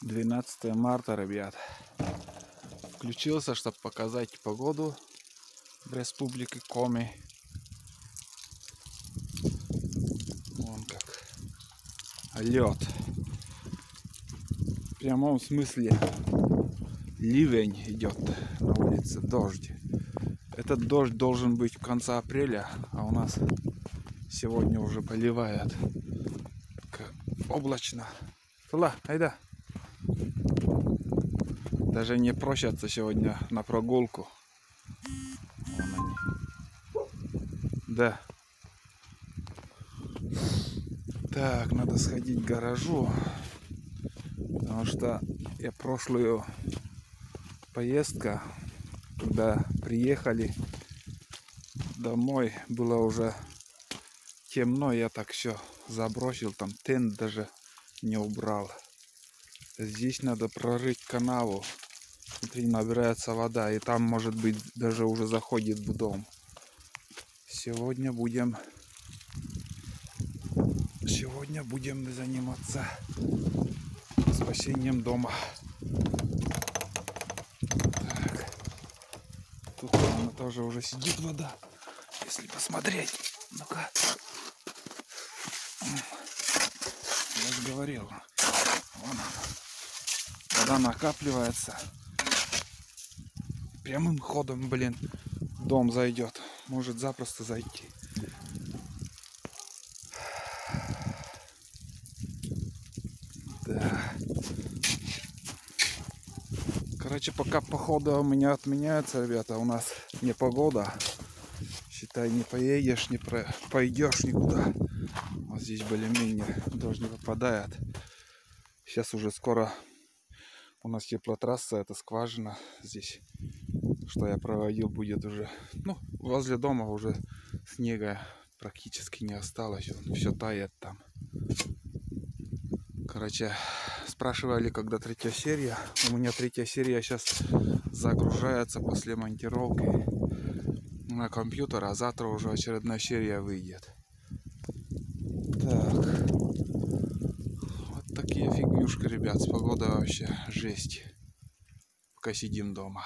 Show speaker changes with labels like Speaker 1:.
Speaker 1: 12 марта, ребят. Включился, чтобы показать погоду в республике Коми. Вон как. Лед. В прямом смысле ливень идет на улице, дождь. Этот дождь должен быть в конце апреля, а у нас сегодня уже поливает. Облачно. Фила, айда. Даже не просятся сегодня на прогулку. Вон они. Да. Так, надо сходить к гаражу, потому что я прошлую поездку, когда приехали домой, было уже темно, я так все забросил, там тент даже не убрал. Здесь надо прорыть канаву, внутри набирается вода, и там, может быть, даже уже заходит в дом. Сегодня будем заниматься спасением дома. Так. Тут она тоже уже сидит вода, если посмотреть. Ну-ка. Я же говорил. Вон она. Вода накапливается. Прямым ходом, блин, в дом зайдет. Может запросто зайти. Да. Короче, пока похода у меня отменяется, ребята, у нас не погода. Считай, не поедешь, не пойдешь никуда. Вот здесь более-менее дождь не попадает. Сейчас уже скоро у нас теплотрасса, это скважина здесь, что я проводил, будет уже, ну, возле дома уже снега практически не осталось, все тает там. Короче, спрашивали, когда 3-я серия. У меня 3-я серия сейчас загружается после монтировки на компьютер, а завтра уже очередная серия выйдет. Так. Вот такие фигнюшки, ребят, с погодой вообще жесть. Пока сидим дома.